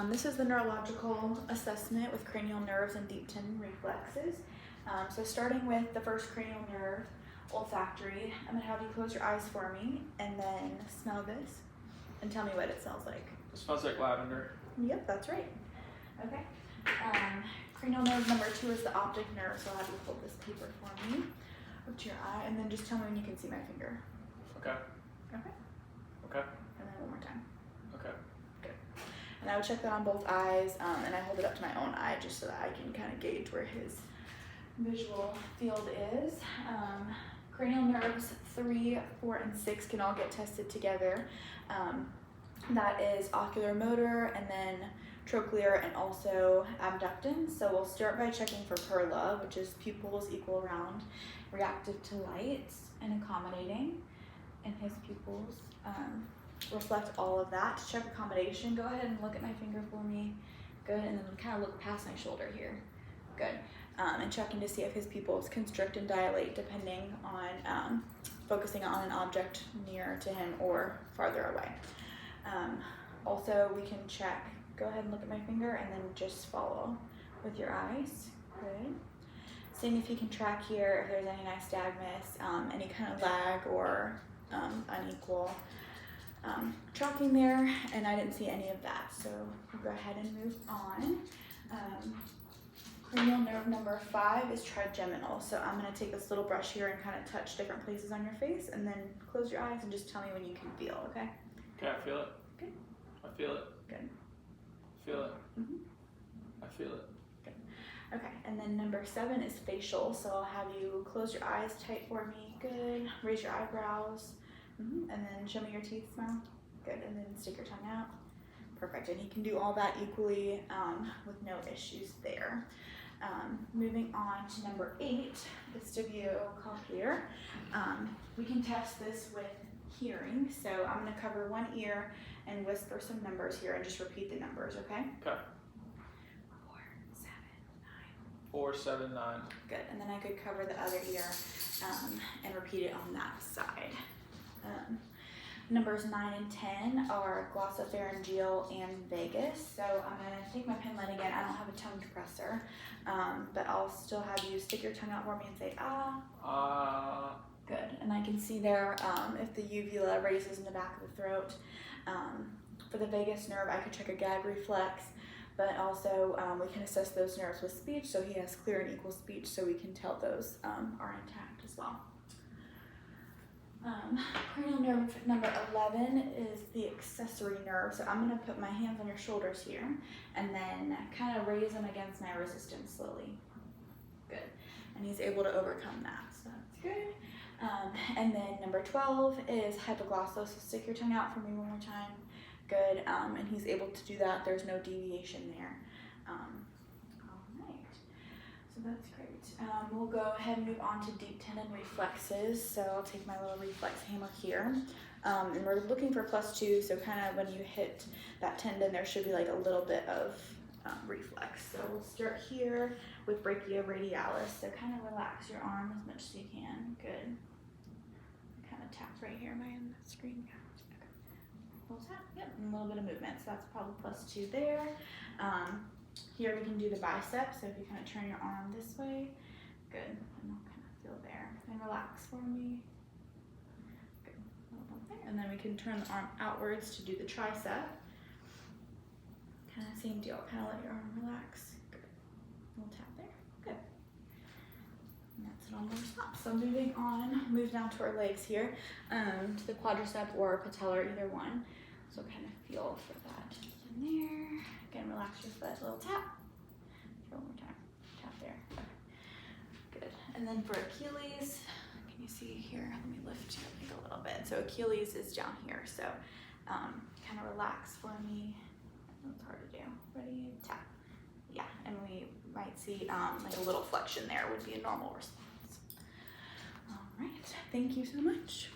This is the neurological assessment with cranial nerves and deep tendon reflexes. So starting with the first cranial nerve, olfactory, I'm going to have you close your eyes for me and then smell this and tell me what it smells like. It smells like lavender. Yep, that's right. Okay. Cranial nerve number 2 is the optic nerve, so I'll have you hold this paper for me up to your eye and then just tell me when you can see my finger. Okay. Okay. Okay. And then one more time. Okay. Good. And I would check that on both eyes, and I hold it up to my own eye just so that I can kind of gauge where his visual field is. Cranial nerves 3, 4, and 6 can all get tested together. That is ocular motor and then trochlear and also abductance. So we'll start by checking for perla, which is pupils equal round, reactive to light and accommodating. And his pupils reflect all of that. To check accommodation, go ahead and look at my finger for me. Good, and then kind of look past my shoulder here. Good. And checking to see if his pupils constrict and dilate depending on focusing on an object near to him or farther away. Also, we can check, go ahead and look at my finger and then just follow with your eyes. Good. Seeing if you can track here if there's any nystagmus, any kind of lag or unequal tracking there, and I didn't see any of that, so we'll go ahead and move on. Cranial nerve number 5 is trigeminal, so I'm going to take this little brush here and kind of touch different places on your face, and then close your eyes and just tell me when you can feel, okay? Okay, I feel it. Good. I feel it. Good. Feel it. Mm-hmm. I feel it. Good. Okay, and then number 7 is facial, so I'll have you close your eyes tight for me. Good. Raise your eyebrows. And then show me your teeth, smile. Good, and then stick your tongue out. Perfect, and he can do all that equally with no issues there. Moving on to number 8, vestibulocochlear. We can test this with hearing, so I'm going to cover one ear and whisper some numbers here and just repeat the numbers, okay? Okay. 4, 7, 9. 4, 7, 9. Good, and then I could cover the other ear and repeat it on that side. Numbers 9 and 10 are glossopharyngeal and vagus. So I'm going to take my pen lead again. I don't have a tongue depressor, but I'll still have you stick your tongue out for me and say ah. Ah. Good, and I can see there if the uvula raises in the back of the throat. For the vagus nerve, I could check a gag reflex, but also we can assess those nerves with speech. So he has clear and equal speech, so we can tell those are intact as well. Cranial nerve number 11 is the accessory nerve. So I'm going to put my hands on your shoulders here and then kind of raise them against my resistance slowly. Good. And he's able to overcome that, so that's good. And then number 12 is hypoglossal. So stick your tongue out for me one more time. Good. And he's able to do that. There's no deviation there. All right. So that's great. We'll go ahead and move on to deep tendon reflexes. So I'll take my little reflex hammer here. And we're looking for +2. So kind of when you hit that tendon, there should be like a little bit of reflex. So we'll start here with brachioradialis. So kind of relax your arm as much as you can. Good. Kind of tap right here on the screen. Okay. Little tap. Yep. And a little bit of movement. So that's probably +2 there. Here we can do the biceps, so if you kind of turn your arm this way, good, and I'll kind of feel there. And relax for me. Good, a little bump there. And then we can turn the arm outwards to do the tricep. Kind of same deal, kind of let your arm relax. Good, a little tap there, good. And that's it on one stop. So moving on, move down to our legs here, to the quadricep or patellar, either one. So kind of feel for that in there. Again, relax your foot, a little tap. One more time, tap there. Good. And then for Achilles, can you see here? Let me lift your leg a little bit. So Achilles is down here. So kind of relax for me. It's hard to do. Ready? Tap. Yeah, and we might see like a little flexion there would be a normal response. All right. Thank you so much.